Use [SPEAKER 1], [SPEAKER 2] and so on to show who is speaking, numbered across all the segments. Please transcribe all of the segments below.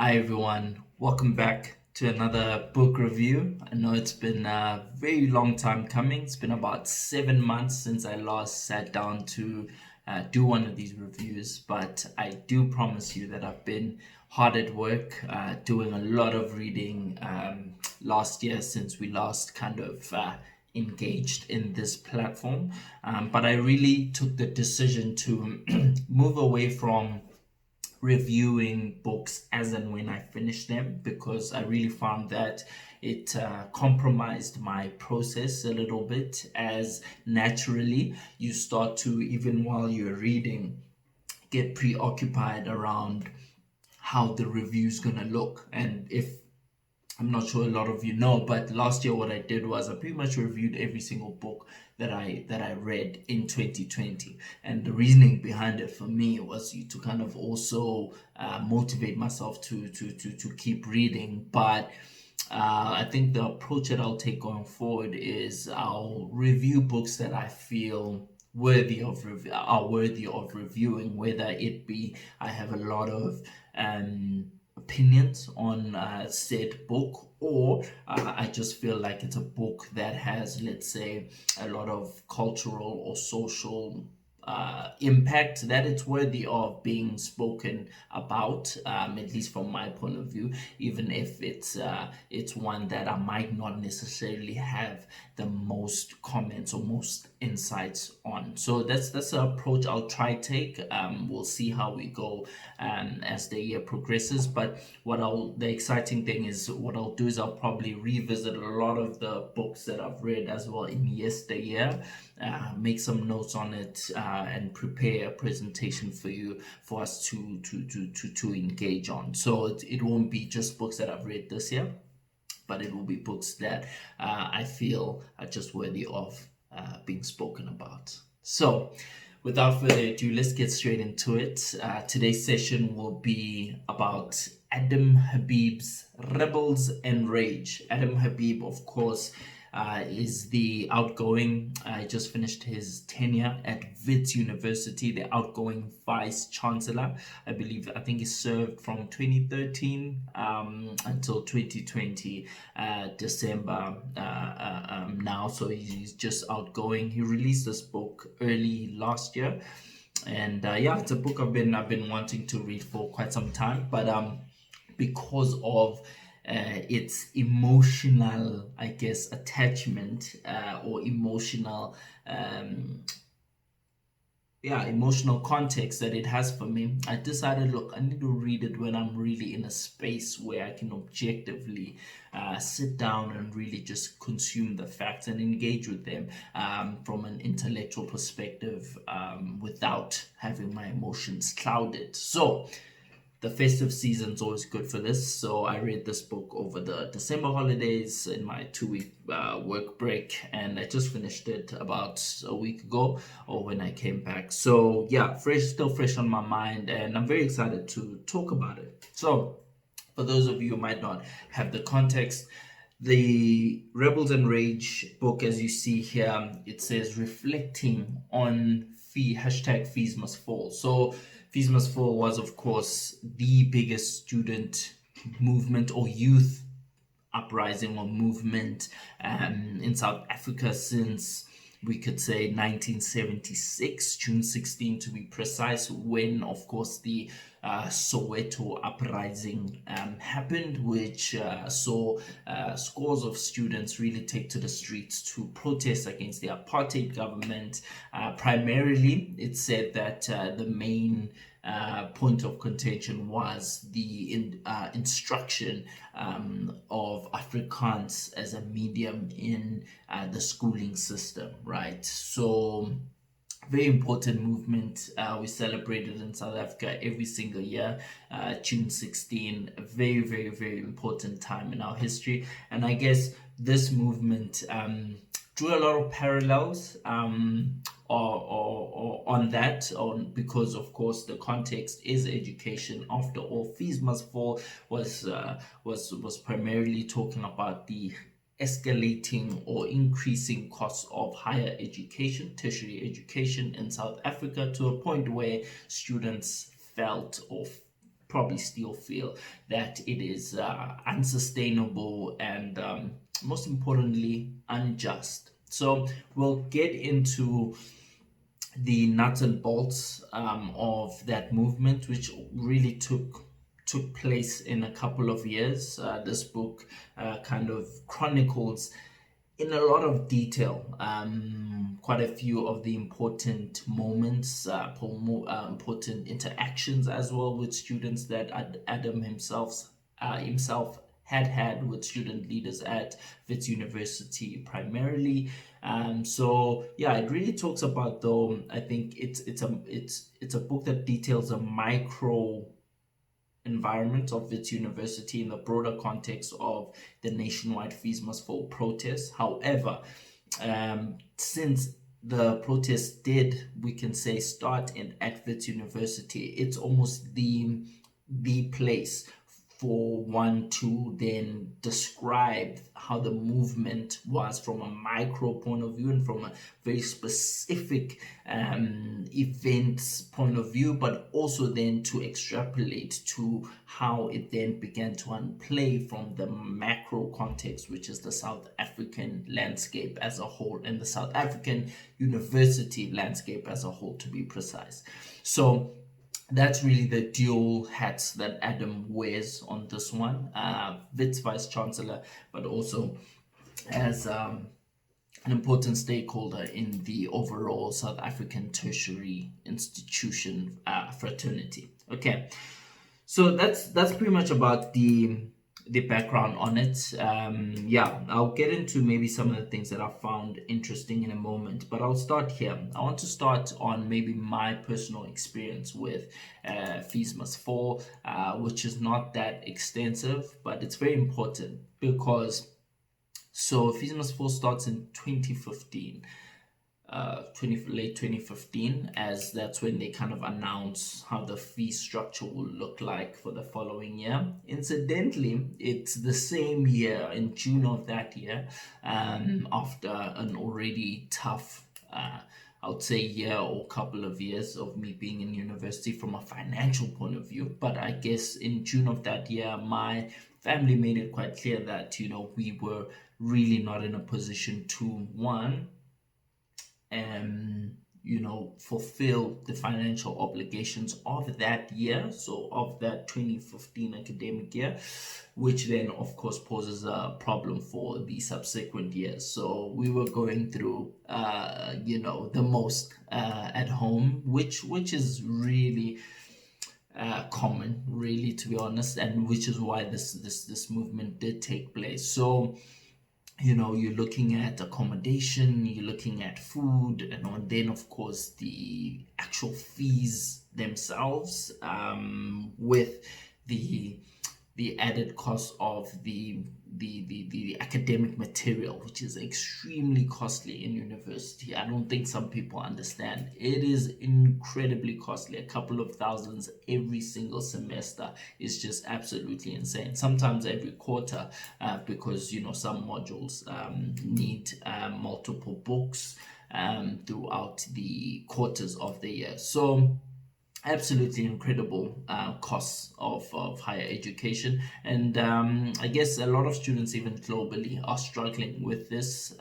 [SPEAKER 1] Hi everyone, welcome back to another book review. I know it's been a very long time coming. It's been about 7 months since I last sat down to do one of these reviews, but I do promise you that I've been hard at work, doing a lot of reading last year since we last kind of engaged in this platform. But I really took the decision to move away from reviewing books as and when I finish them because I really found that it compromised my process a little bit, as naturally you start to, even while you're reading, get preoccupied around how the review's gonna look. And if I'm not sure a lot of you know, but last year what I did was I pretty much reviewed every single book that I read in 2020, and the reasoning behind it for me was to kind of also motivate myself to keep reading. But I think the approach that I'll take going forward is I'll review books that I feel are worthy of reviewing, whether it be I have a lot of opinions on said book, or I just feel like it's a book that has, let's say, a lot of cultural or social impact, that it's worthy of being spoken about, at least from my point of view, even if it's one that I might not necessarily have the most comments or most insights on. So that's the approach I'll try take. We'll see how we go as the year progresses. But the exciting thing is, what I'll do is I'll probably revisit a lot of the books that I've read as well in yesteryear, make some notes on it, and prepare a presentation for you for us to engage on. So it won't be just books that I've read this year, but it will be books that I feel are just worthy of being spoken about. So, without further ado, let's get straight into it. Today's session will be about Adam Habib's Rebels and Rage. Adam Habib, of course, is the outgoing, just finished his tenure at Wits University, the outgoing vice chancellor. I think he served from 2013 until 2020 December now. So he's just outgoing. He released this book early last year, and yeah, it's a book I've been wanting to read for quite some time, but because of its emotional, I guess, attachment, or emotional context that it has for me, I decided, look, I need to read it when I'm really in a space where I can objectively sit down and really just consume the facts and engage with them from an intellectual perspective, without having my emotions clouded. So the festive season's always good for this. So I read this book over the December holidays in my 2 week work break, and I just finished it about a week ago, or when I came back. So yeah, still fresh on my mind, and I'm very excited to talk about it. So for those of you who might not have the context, the Rebels and Rage book, as you see here, it says reflecting on fees must fall. So fees must fall was, of course, the biggest student movement or youth uprising or movement in South Africa since, we could say, 1976, June 16 to be precise, when, of course, the Soweto uprising happened, which saw scores of students really take to the streets to protest against the apartheid government. Primarily, it said that the main point of contention was the instruction of Afrikaans as a medium in the schooling system, right? So very important movement. We celebrated in South Africa every single year. June 16, a very, very, very important time in our history. And I guess this movement drew a lot of parallels or on that, because of course the context is education. After all, fees must fall was primarily talking about the escalating or increasing costs of higher education, tertiary education in South Africa, to a point where students felt or probably still feel that it is unsustainable and most importantly unjust. So we'll get into the nuts and bolts of that movement, which really took place in a couple of years. This book kind of chronicles in a lot of detail quite a few of the important moments, important interactions as well with students that Adam himself had with student leaders at Wits University primarily. So yeah, it really talks about, though, I think it's a book that details a micro environment of its university in the broader context of the nationwide fees must fall protests. However, since the protests did, we can say, start at Wits University, it's almost the place for one to then describe how the movement was from a micro point of view and from a very specific events point of view, but also then to extrapolate to how it then began to unplay from the macro context, which is the South African landscape as a whole, and the South African university landscape as a whole, to be precise. So that's really the dual hats that Adam wears on this one. Wits Vice Chancellor, but also as an important stakeholder in the overall South African tertiary institution fraternity. Okay, so that's pretty much about the background on it. Yeah, I'll get into maybe some of the things that I found interesting in a moment, but I'll start here. I want to start on maybe my personal experience with Fees Must Fall, which is not that extensive, but it's very important because Fees Must Fall starts in 2015. Late 2015, as that's when they kind of announce how the fee structure will look like for the following year. Incidentally, it's the same year, in June of that year, after an already tough I would say year or couple of years of me being in university from a financial point of view. But I guess in June of that year, my family made it quite clear that, we were really not in a position to, one, fulfill the financial obligations of that year, so of that 2015 academic year, which then of course poses a problem for the subsequent years. So we were going through the most at home, which is really common, really, to be honest, and which is why this movement did take place. So you're looking at accommodation, you're looking at food, and then of course the actual fees themselves, with the added cost of the academic material, which is extremely costly in university. I don't think some people understand. It is incredibly costly. A couple of thousands every single semester is just absolutely insane. Sometimes every quarter, because some modules need multiple books throughout the quarters of the year. So absolutely incredible costs of higher education, and I guess a lot of students even globally are struggling with this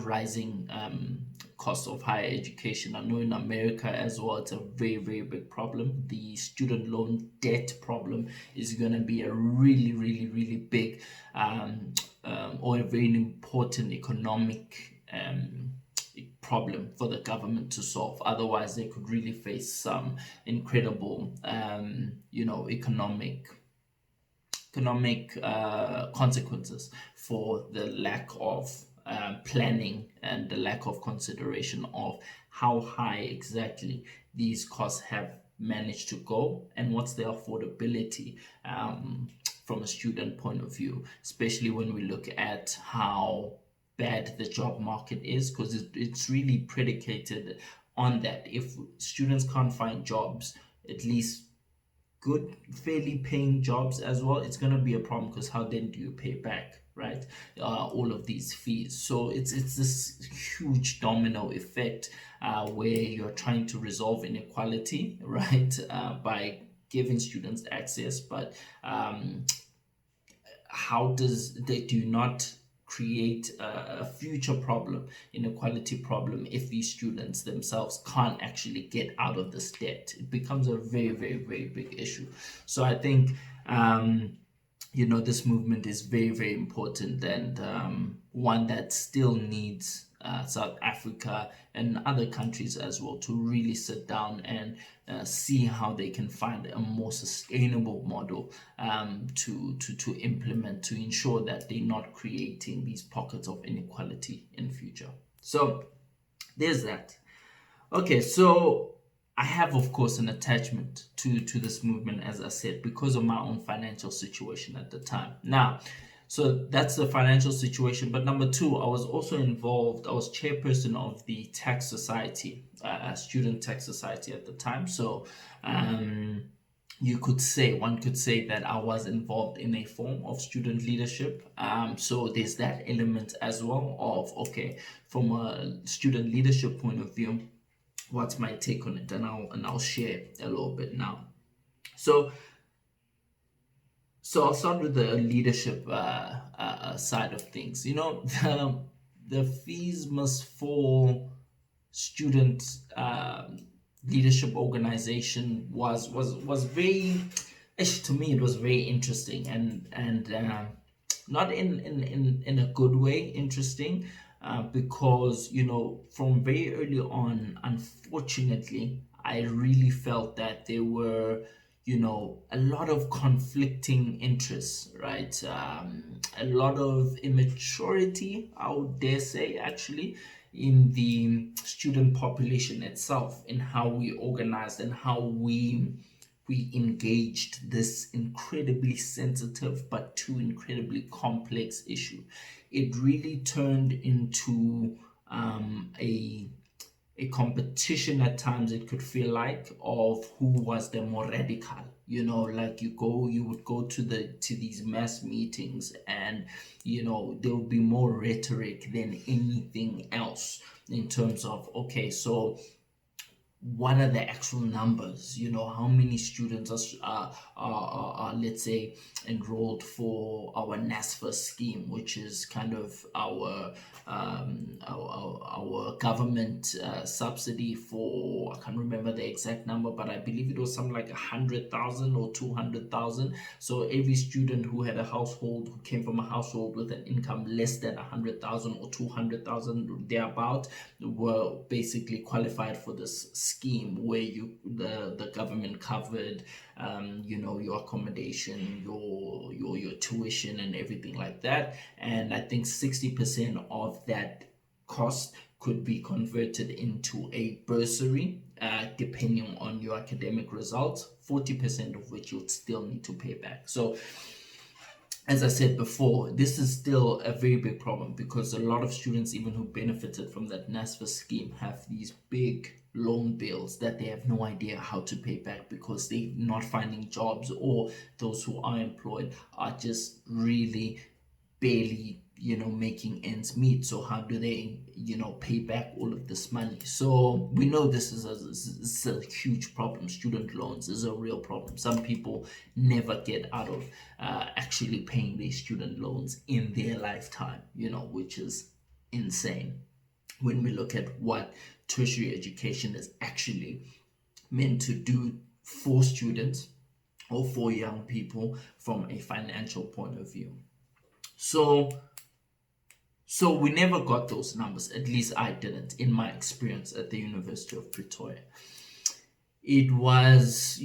[SPEAKER 1] rising cost of higher education. I know in America as well, it's a very, very big problem. The student loan debt problem is going to be a really, really, really big or a very important economic problem for the government to solve. Otherwise, they could really face some incredible, economic consequences for the lack of planning and the lack of consideration of how high exactly these costs have managed to go and what's the affordability from a student point of view, especially when we look at how bad the job market is, because it's really predicated on that. If students can't find jobs, at least good, fairly paying jobs as well, it's going to be a problem, because how then do you pay back, right? All of these fees. So it's this huge domino effect, where you're trying to resolve inequality, right, by giving students access, but how does they do not create a future problem, inequality problem, if these students themselves can't actually get out of this debt? It becomes a very, very, very big issue. So I think, this movement is very, very important, and one that still needs South Africa and other countries as well to really sit down and see how they can find a more sustainable model, to implement, to ensure that they're not creating these pockets of inequality in the future. So there's that. Okay, so I have, of course, an attachment to this movement, as I said, because of my own financial situation at the time. Now, so that's the financial situation. But number two, I was also involved. I was chairperson of the tax society, student tax society at the time. So, one could say that I was involved in a form of student leadership. So there's that element as well of, okay, from a student leadership point of view, what's my take on it, and I'll share a little bit now. So I'll start with the leadership side of things. The fees must fall student leadership organization was very, to me, it was very interesting, and not in a good way interesting, because from very early on, unfortunately, I really felt that there were a lot of conflicting interests, right? A lot of immaturity, I would dare say, actually, in the student population itself, in how we organized and how we engaged this incredibly sensitive but too incredibly complex issue. It really turned into a competition at times, it could feel like, of who was the more radical. Like you would go to these mass meetings, and there would be more rhetoric than anything else, in terms of, okay, so what are the actual numbers? How many students are let's say, enrolled for our NSFAS scheme, which is kind of our government subsidy for, I can't remember the exact number, but I believe it was something like 100,000 or 200,000. So every student who came from a household with an income less than 100,000 or 200,000 thereabout were basically qualified for this scheme, where the government covered your accommodation, your tuition, and everything like that. And I think 60% of that cost could be converted into a bursary, depending on your academic results, 40% of which you'd still need to pay back. So as I said before, this is still a very big problem, because a lot of students, even who benefited from that NSFAS scheme, have these big loan bills that they have no idea how to pay back, because they're not finding jobs, or those who are employed are just really barely making ends meet. So how do they pay back all of this money? So we know this is a huge problem. Student loans is a real problem. Some people never get out of actually paying their student loans in their lifetime, which is insane when we look at what tertiary education is actually meant to do for students, or for young people, from a financial point of view. So we never got those numbers. At least I didn't, in my experience at the University of Pretoria. It was,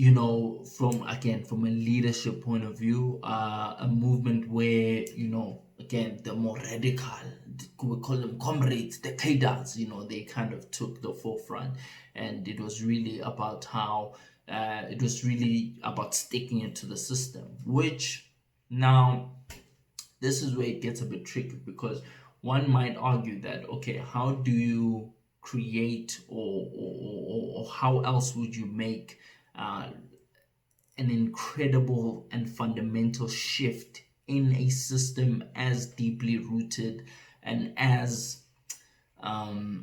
[SPEAKER 1] from a leadership point of view, a movement where, again, the more radical, we call them comrades, the cadres, they kind of took the forefront. And it was really about sticking into the system, which now, this is where it gets a bit tricky, because one might argue that, okay, how do you create, or how else would you make an an incredible and fundamental shift in a system as deeply rooted and as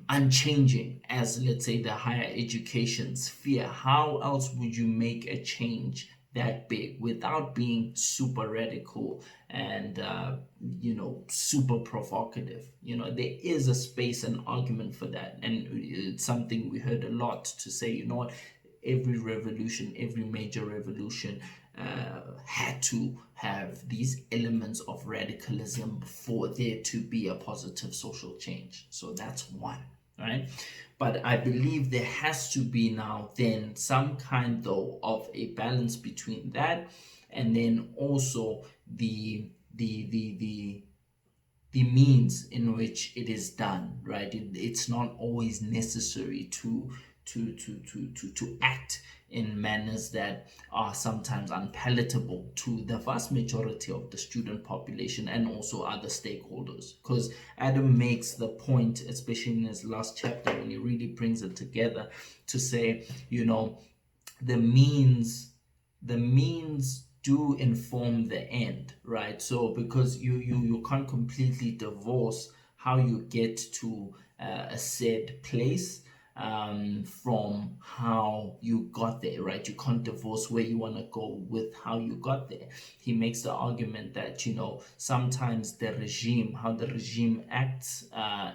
[SPEAKER 1] unchanging as, let's say, the higher education sphere. How else would you make a change that big without being super radical and super provocative? There is a space and argument for that, and it's something we heard a lot to say, what, every major revolution had to have these elements of radicalism for there to be a positive social change. So that's one, right? But I believe there has to be now then some kind though of a balance between that and then also the means in which it is done, right? It's not always necessary to act in manners that are sometimes unpalatable to the vast majority of the student population and also other stakeholders. Because Adam makes the point, especially in his last chapter, when he really brings it together to say, the means do inform the end, right? So because you can't completely divorce how you get to a said place from how you got there, right? You can't divorce where you want to go with how you got there. He makes the argument that sometimes how the regime acts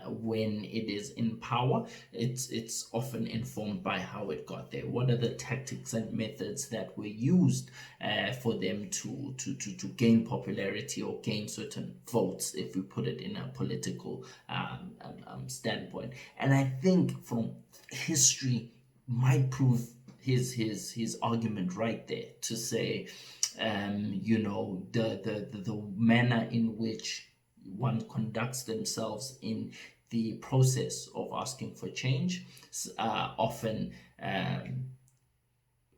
[SPEAKER 1] when it is in power, it's often informed by how it got there. What are the tactics and methods that were used for them to gain popularity or gain certain votes, if we put it in a political standpoint? And I think from history might prove his argument right there to say the manner in which one conducts themselves in the process of asking for change often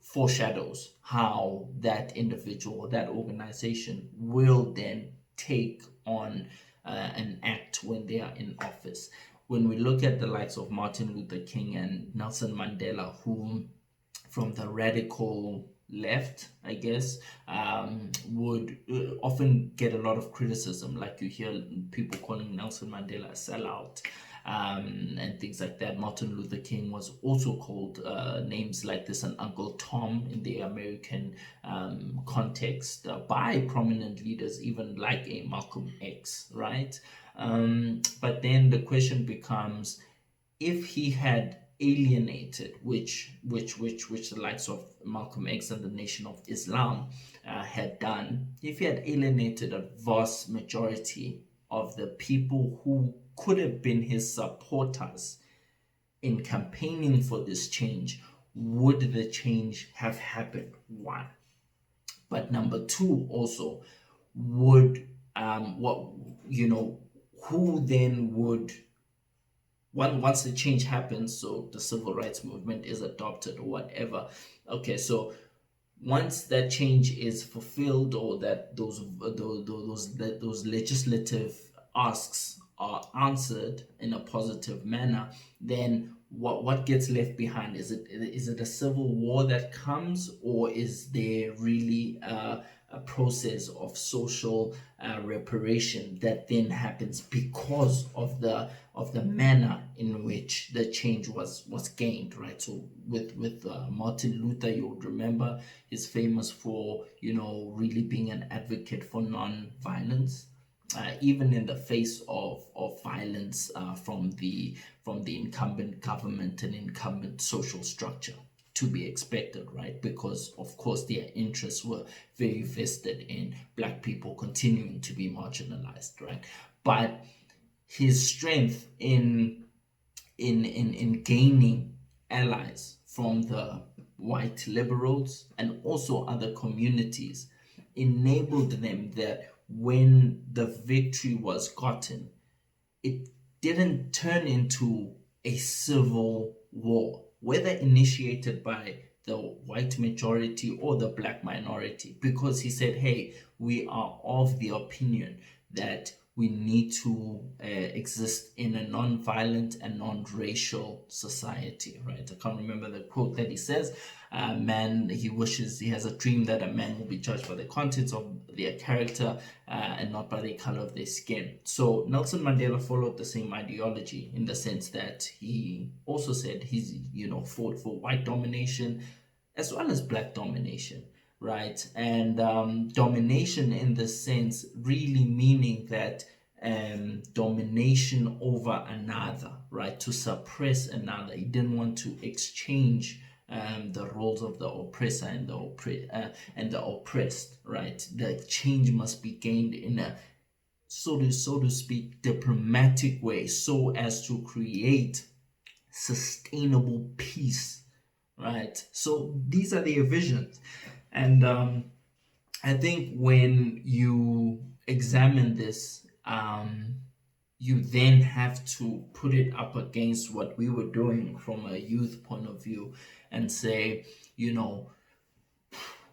[SPEAKER 1] foreshadows how that individual or that organization will then take on an act when they are in office. When we look at the likes of Martin Luther King and Nelson Mandela, who from the radical left, I guess, would often get a lot of criticism. Like you hear people calling Nelson Mandela a sellout and things like that. Martin Luther King was also called names like this, an Uncle Tom in the American context by prominent leaders, even like a Malcolm X, right? But then the question becomes, if he had alienated, which the likes of Malcolm X and the Nation of Islam had done, if he had alienated a vast majority of the people who could have been his supporters in campaigning for this change, would the change have happened? One. But number two, also, would who then would, once the change happens, so the civil rights movement is adopted or whatever, okay, so once that change is fulfilled or that those legislative asks are answered in a positive manner, then what gets left behind? Is it a civil war that comes, or is there really a process of social reparation that then happens because of the manner in which the change was gained, right? So with Martin Luther, you would remember, is famous for really being an advocate for non-violence, even in the face of violence from the incumbent government and incumbent social structure, to be expected, right? Because of course their interests were very vested in Black people continuing to be marginalized, right? But his strength in gaining allies from the white liberals and also other communities enabled them that when the victory was gotten, it didn't turn into a civil war, whether initiated by the white majority or the Black minority, because he said, hey, we are of the opinion that we need to exist in a non-violent and non-racial society, right? I can't remember the quote that he says, man, he has a dream that a man will be judged by the contents of their character and not by the color of their skin. So Nelson Mandela followed the same ideology in the sense that he also said he's, fought for white domination as well as black domination, right? And domination in the sense really meaning that domination over another, right? To suppress another. He didn't want to exchange the roles of the oppressor and the oppressed, right? The change must be gained in a so to speak diplomatic way, so as to create sustainable peace, right? So these are their visions, and I think when you examine this, you then have to put it up against what we were doing from a youth point of view and say,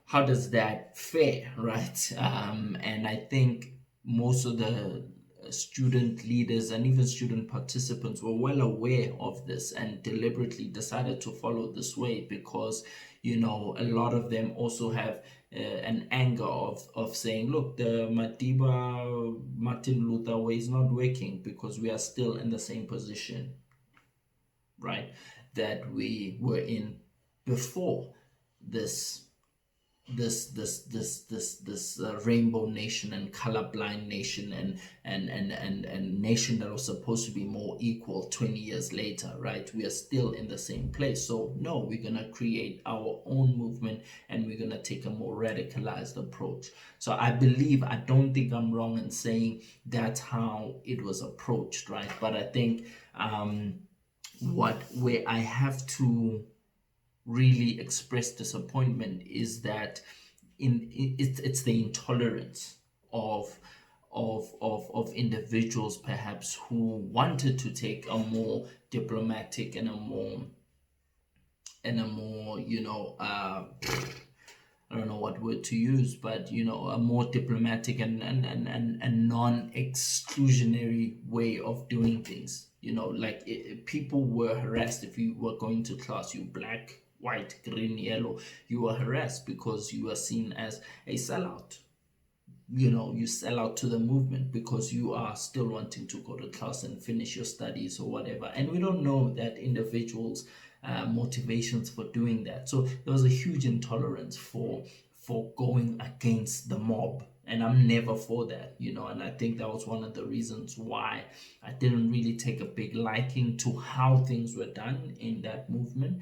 [SPEAKER 1] how does that fare, right? And I think most of the student leaders and even student participants were well aware of this and deliberately decided to follow this way because, a lot of them also have an anger of saying, look, the Madiba Martin Luther way is not working because we are still in the same position, right, that we were in before this rainbow nation and colorblind nation and nation that was supposed to be more equal 20 years later, right? We are still in the same place. So no, we're gonna create our own movement and we're gonna take a more radicalized approach. So I don't think I'm wrong in saying that's how it was approached, right? But I think where I have to really express disappointment is that it's the intolerance of individuals perhaps who wanted to take a more diplomatic and a more I don't know what word to use, but a more diplomatic and non-exclusionary way of doing things. Like people were harassed if you were going to class, you black, white, green, yellow, you were harassed because you were seen as a sellout. You sell out to the movement because you are still wanting to go to class and finish your studies or whatever. And we don't know that individuals' motivations for doing that. So there was a huge intolerance for going against the mob. And I'm never for that, and I think that was one of the reasons why I didn't really take a big liking to how things were done in that movement.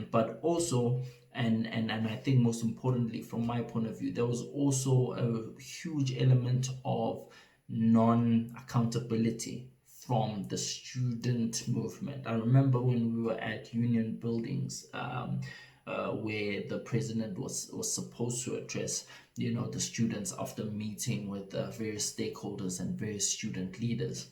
[SPEAKER 1] But also, and I think most importantly, from my point of view, there was also a huge element of non-accountability from the student movement. I remember when we were at union buildings, where the president was supposed to address the students after meeting with various stakeholders and various student leaders.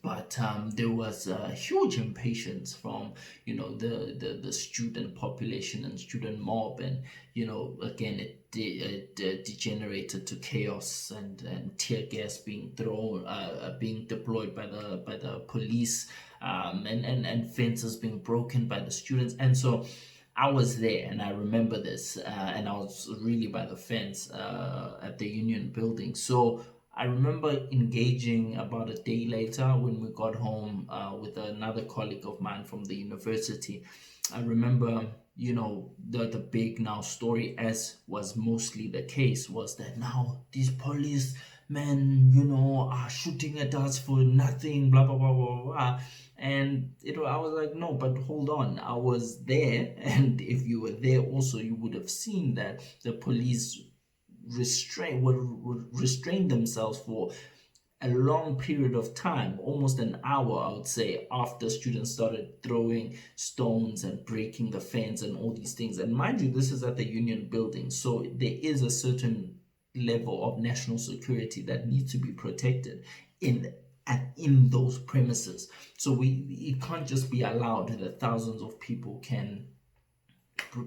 [SPEAKER 1] But there was a huge impatience from the student population and student mob, and again it degenerated to chaos and tear gas being thrown, being deployed by the police, and fences being broken by the students. And so I was there and I remember this, and I was really by the fence at the union building. So I remember engaging about a day later when we got home with another colleague of mine from the university. I remember, the big now story, as was mostly the case, was that now these police men, are shooting at us for nothing, blah, blah, blah, blah, blah. And I was like, no, but hold on, I was there. And if you were there also, you would have seen that the police would restrain themselves for a long period of time, almost an hour, I would say, after students started throwing stones and breaking the fence and all these things. And mind you, this is at the union building, so there is a certain level of national security that needs to be protected in those premises. So it can't just be allowed that thousands of people can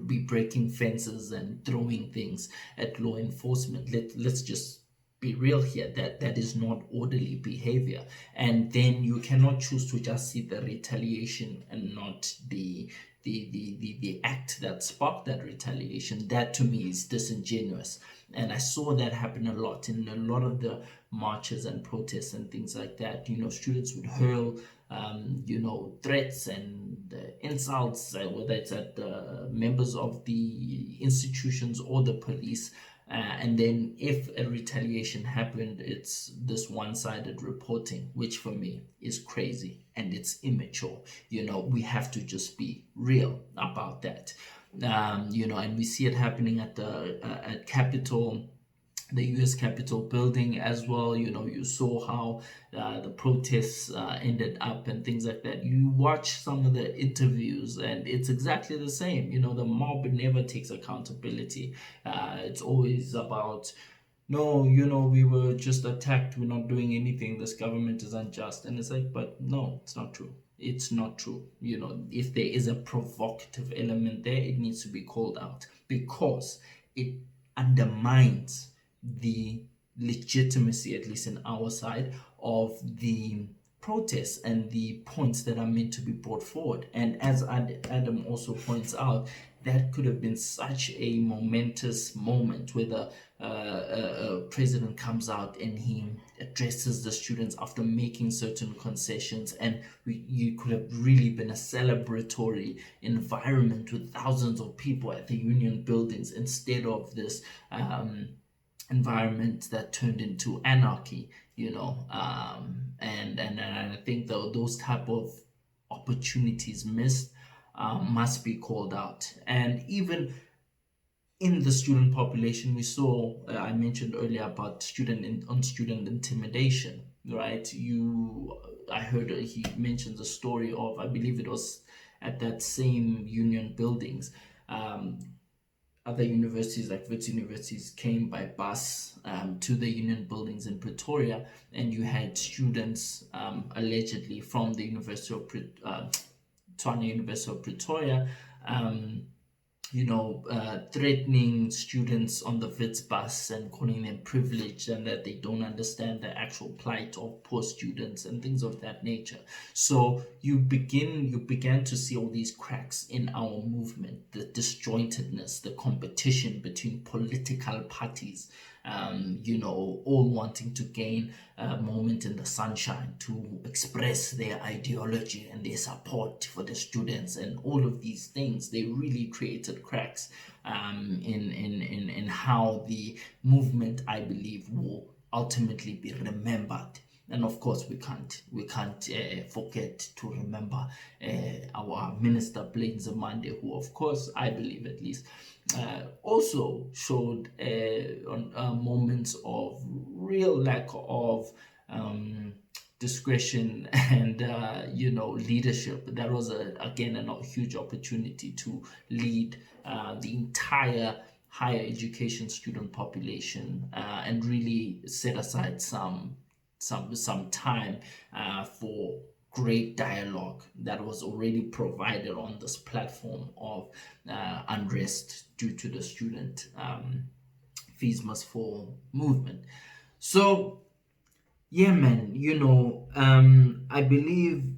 [SPEAKER 1] be breaking fences and throwing things at law enforcement. Let's just be real here, that is not orderly behavior. And then you cannot choose to just see the retaliation and not the the act that sparked that retaliation. That to me is disingenuous, and I saw that happen a lot in a lot of the marches and protests and things like that. Students would hurl threats and insults, whether it's at the members of the institutions or the police. And then if a retaliation happened, it's this one-sided reporting, which for me is crazy and it's immature. We have to just be real about that. And we see it happening at Capitol, the US Capitol building as well. You saw how the protests ended up and things like that. You watch some of the interviews and it's exactly the same. The mob never takes accountability. It's always about, no, we were just attacked, we're not doing anything, this government is unjust. And it's like, but no, it's not true. It's not true. If there is a provocative element there, it needs to be called out, because it undermines the legitimacy, at least in our side, of the protests and the points that are meant to be brought forward. And as Adam also points out, that could have been such a momentous moment where the president comes out and he addresses the students after making certain concessions, and you could have really been a celebratory environment with thousands of people at the union buildings, instead of this environment that turned into anarchy. And I think those type of opportunities missed must be called out. And even in the student population, we saw, I mentioned earlier about student intimidation, right? I heard he mentioned the story of, I believe it was at that same union buildings, other universities like Wits Universities came by bus to the union buildings in Pretoria, and you had students allegedly from the University of Pretoria, threatening students on the Wits bus and calling them privileged and that they don't understand the actual plight of poor students and things of that nature. So you began to see all these cracks in our movement, the disjointedness, the competition between political parties, all wanting to gain a moment in the sunshine to express their ideology and their support for the students, and all of these things. They really created cracks in how the movement, I believe, will ultimately be remembered. And of course, we can't forget to remember our Minister Blake Nzimande, who, of course, I believe at least, also showed moments of real lack of discretion and leadership. That was again a huge opportunity to lead the entire higher education student population and really set aside some time for great dialogue that was already provided on this platform of unrest due to the student fees must fall movement. So yeah, man, I believe,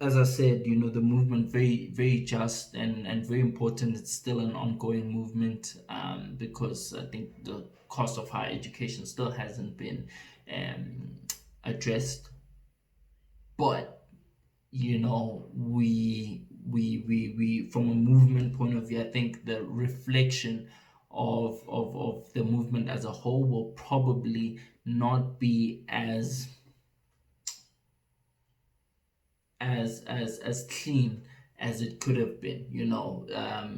[SPEAKER 1] as I said, the movement very, very just and very important. It's still an ongoing movement because I think the cost of higher education still hasn't been addressed. But we from a movement point of view, I think the reflection of the movement as a whole will probably not be as clean as it could have been.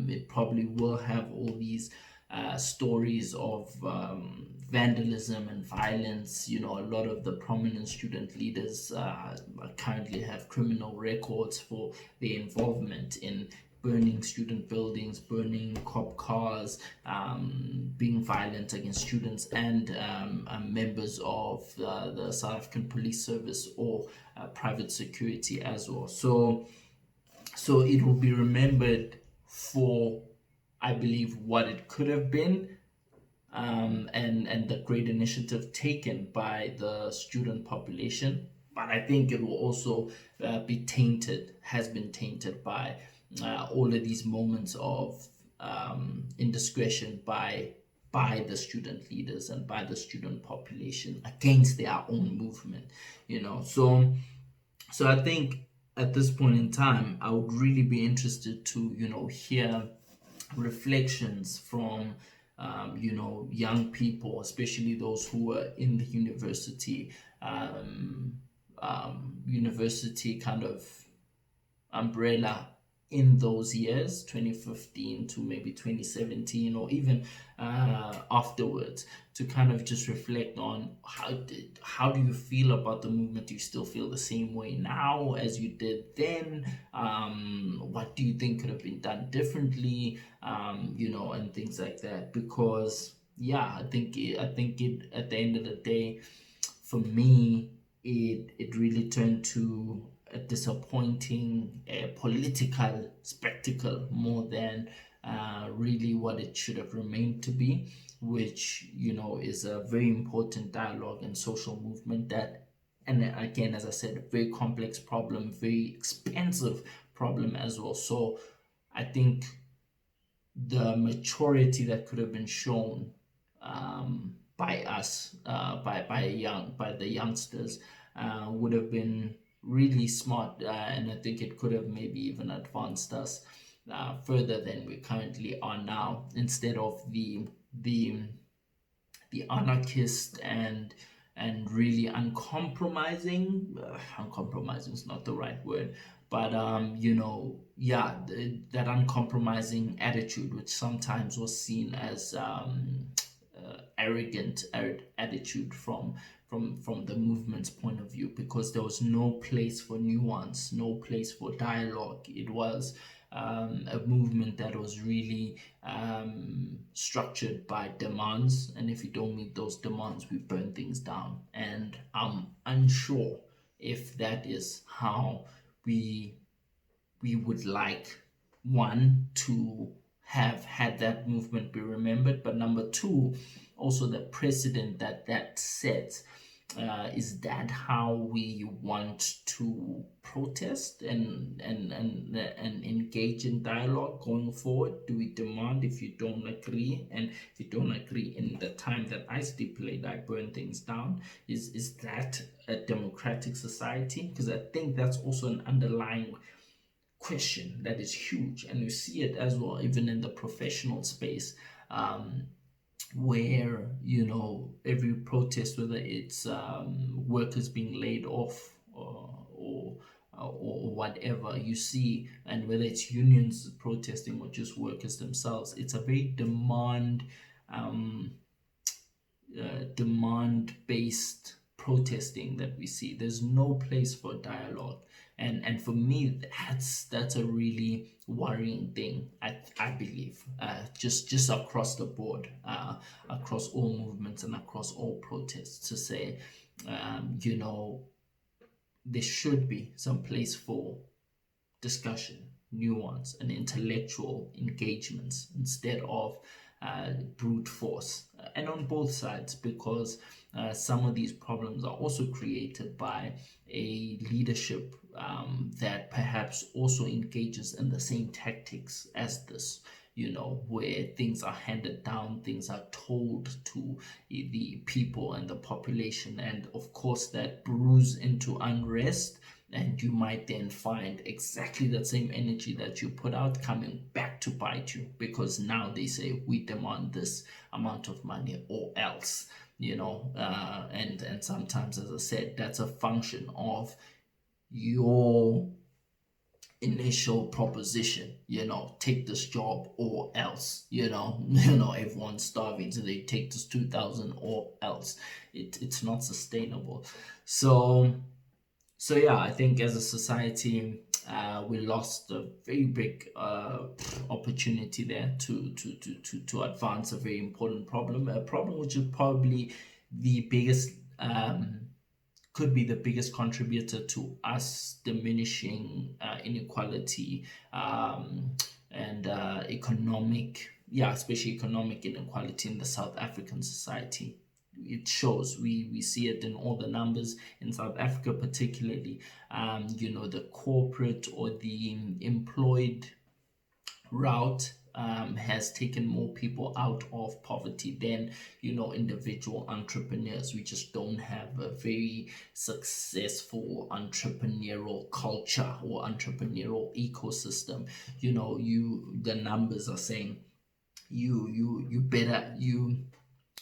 [SPEAKER 1] It probably will have all these stories of vandalism and violence. A lot of the prominent student leaders currently have criminal records for their involvement in burning student buildings, burning cop cars, being violent against students and members of the South African Police Service or private security as well. So it will be remembered for, I believe, what it could have been, and the great initiative taken by the student population. But I think it will also has been tainted by all of these moments of indiscretion by the student leaders and by the student population against their own movement, so I think at this point in time, I would really be interested to, hear reflections from, young people, especially those who are in the university kind of umbrella in those years, 2015 to maybe 2017, or even afterwards, to kind of just reflect on how do you feel about the movement? Do you still feel the same way now as you did then? What do you think could have been done differently? And things like that. Because yeah, I think it at the end of the day, for me, it really turned to a disappointing political spectacle more than really what it should have remained to be, which is a very important dialogue and social movement that, and again, as I said, a very complex problem, very expensive problem as well. So I think the maturity that could have been shown by us, by the youngsters, would have been really smart, and I think it could have maybe even advanced us further than we currently are now. Instead of the the anarchist and really uncompromising, uncompromising is not the right word, but yeah, that uncompromising attitude, which sometimes was seen as arrogant attitude from the movement's point of view, because there was no place for nuance, no place for dialogue. It was a movement that was really structured by demands, and if you don't meet those demands, we burn things down. And I'm unsure if that is how we we would like, one, to have had that movement be remembered, but number two, also the precedent that sets. Is that how we want to protest and engage in dialogue going forward? Do we demand, if you don't agree, and if you don't agree in the time that I stipulate, I burn things down? Is that a democratic society? Because I think that's also an underlying question that is huge, and you see it as well even in the professional space, where every protest, whether it's workers being laid off, or whatever you see, and whether it's unions protesting or just workers themselves, it's a very um, demand based protesting that we see. There's no place for dialogue, and for me, that's a really worrying thing. I believe, just across the board, across all movements and across all protests, to say, there should be some place for discussion, nuance, and intellectual engagements, instead of brute force, and on both sides, because some of these problems are also created by a leadership that perhaps also engages in the same tactics as this. Where things are handed down, things are told to the people and the population, and of course that brews into unrest, and you might then find exactly the same energy that you put out coming back to bite you, because now they say, we demand this amount of money or else, and sometimes, as I said, that's a function of your initial proposition, take this job or else, everyone's starving, so they take this 2,000 or else. It's not sustainable. So yeah, I think as a society, we lost a very big opportunity there to advance a very important problem, a problem which is probably the biggest, could be the biggest contributor to us diminishing inequality, and economic, yeah, especially economic inequality in the South African society. It shows, we see it in all the numbers in South Africa, particularly, the corporate or the employed route has taken more people out of poverty than individual entrepreneurs. We just don't have a very successful entrepreneurial culture or entrepreneurial ecosystem. The numbers are saying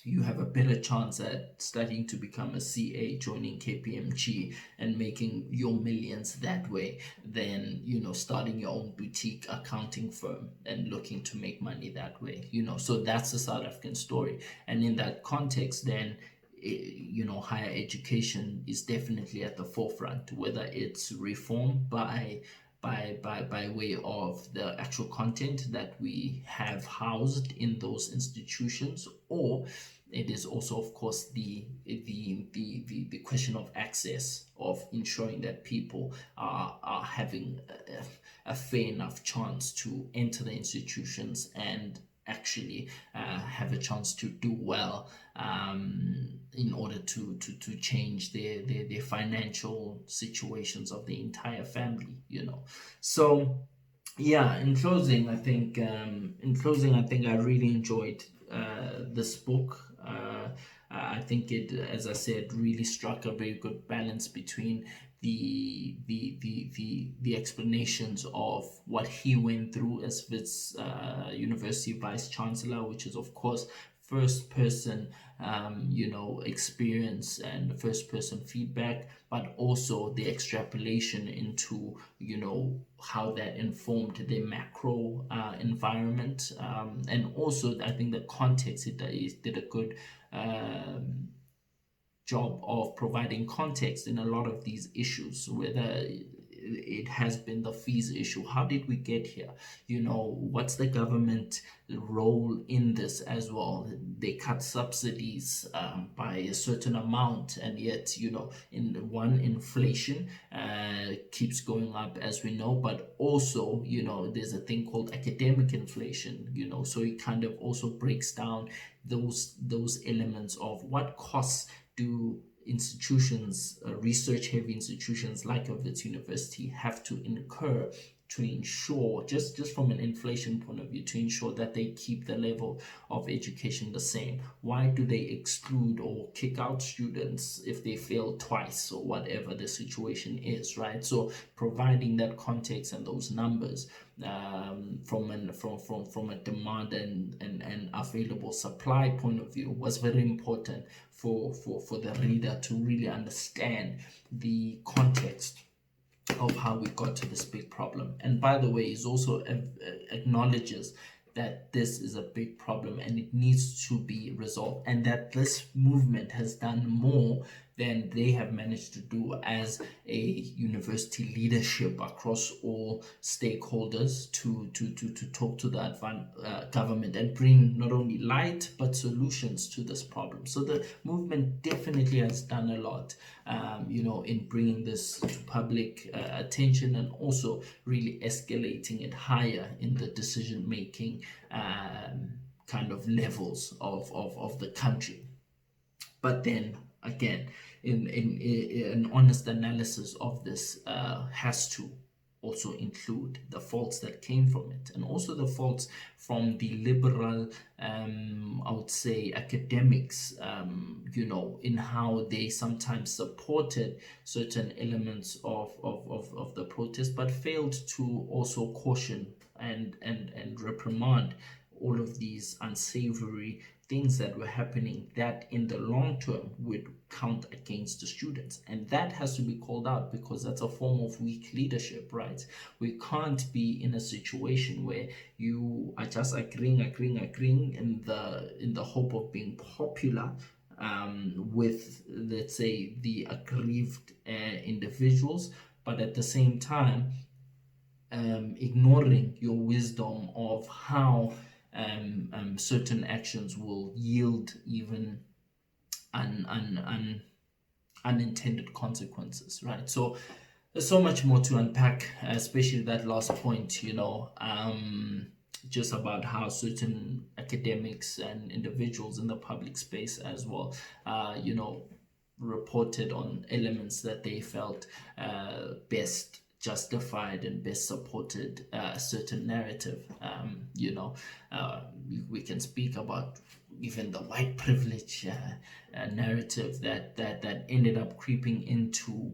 [SPEAKER 1] you have a better chance at studying to become a CA, joining KPMG, and making your millions that way than starting your own boutique accounting firm and looking to make money that way. So that's the South African story, and in that context, then higher education is definitely at the forefront, whether it's reform by way of the actual content that we have housed in those institutions, or it is also, of course, the question of access, of ensuring that people are having a fair enough chance to enter the institutions and actually have a chance to do well, in order to change their financial situations of the entire family. So yeah, in closing, I really enjoyed this book. I think it, as I said, really struck a very good balance between the explanations of what he went through as Wits University Vice Chancellor, which is, of course, first person experience and first person feedback, but also the extrapolation into how that informed the macro environment, and also I think the context, it did a good job of providing context in a lot of these issues, whether it has been the fees issue. How did we get here? What's the government role in this as well? They cut subsidies by a certain amount, and yet, inflation keeps going up, as we know, but also, there's a thing called academic inflation, so it kind of also breaks down those elements of what costs do institutions, research heavy institutions like a Wits University, have to incur to ensure, just from an inflation point of view, to ensure that they keep the level of education the same. Why do they exclude or kick out students if they fail twice, or whatever the situation is, right? So providing that context and those numbers, from a demand and available supply point of view, was very important for the reader to really understand the context of how we got to this big problem. And by the way, it also acknowledges that this is a big problem and it needs to be resolved, and that this movement has done more than they have managed to do as a university leadership across all stakeholders to talk to the government and bring not only light but solutions to this problem. So the movement definitely has done a lot, in bringing this to public attention, and also really escalating it higher in the decision making kind of levels of the country. But then again, in an honest analysis of this has to also include the faults that came from it, and also the faults from the liberal, I would say, academics, in how they sometimes supported certain elements of the protest, but failed to also caution and reprimand all of these unsavory things that were happening that in the long term would count against the students. And that has to be called out, because that's a form of weak leadership, right? We can't be in a situation where you are just agreeing in the hope of being popular with, let's say, the aggrieved individuals, but at the same time ignoring your wisdom of how certain actions will yield even unintended consequences, right? So there's so much more to unpack, especially that last point, just about how certain academics and individuals in the public space as well, reported on elements that they felt best justified and best supported a certain narrative. We can speak about even the white privilege narrative that ended up creeping into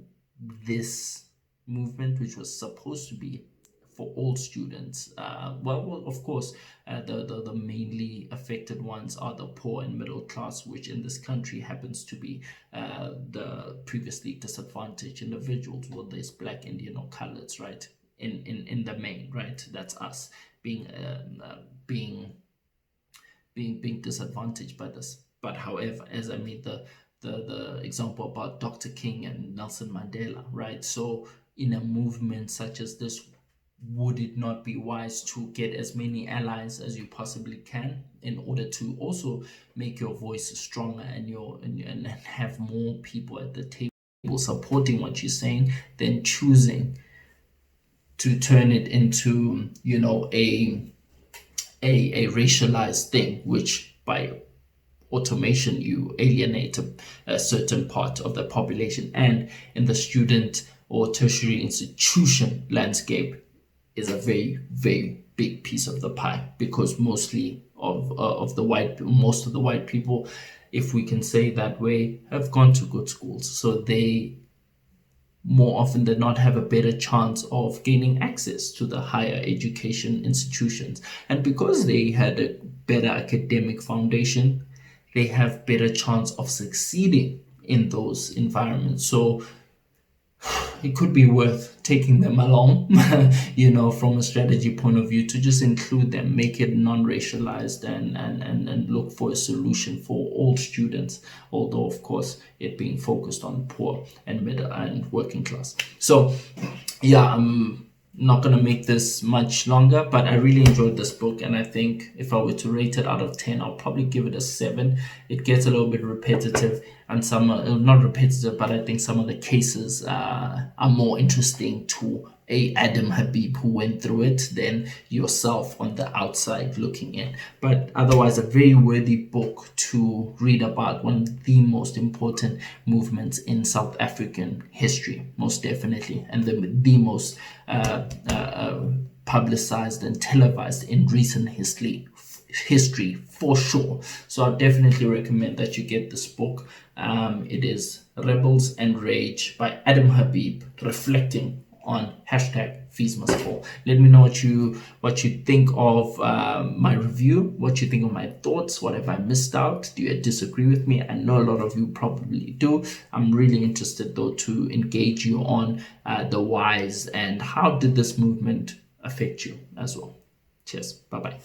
[SPEAKER 1] this movement, which was supposed to be for all students. Of course, the mainly affected ones are the poor and middle class, which in this country happens to be the previously disadvantaged individuals, whether it's black, Indian, or coloreds, right? In the main, right? That's us being being disadvantaged by this. But however, as I made the example about Dr. King and Nelson Mandela, right? So in a movement such as this, would it not be wise to get as many allies as you possibly can in order to also make your voice stronger and have more people at the table supporting what you're saying than choosing to turn it into a racialized thing, which by automation you alienate a certain part of the population. And in the student or tertiary institution landscape is a very, very big piece of the pie, because mostly most of the white people, if we can say that way, have gone to good schools, so they more often than not have a better chance of gaining access to the higher education institutions. And because they had a better academic foundation, they have better chance of succeeding in those environments. So it could be worth taking them along, from a strategy point of view, to just include them, make it non-racialized, and look for a solution for all students, although of course it being focused on poor and middle and working class. So yeah, I'm not going to make this much longer, but I really enjoyed this book, and I think if I were to rate it out of 10, I'll probably give it a 7. It gets a little bit repetitive, and some not repetitive, but I think some of the cases are more interesting to a Adam Habib who went through it than yourself on the outside looking in. But otherwise, a very worthy book to read about one of the most important movements in South African history, most definitely, and the most publicized and televised in recent history for sure. So I definitely recommend that you get this book. It is Rebels and Rage by Adam Habib, reflecting on #Fees Must Fall. Let me know what you think of my review, what you think of my thoughts, what have I missed out, do you disagree with me? I know a lot of you probably do. I'm really interested though to engage you on the whys and how did this movement affect you as well. Cheers, bye bye.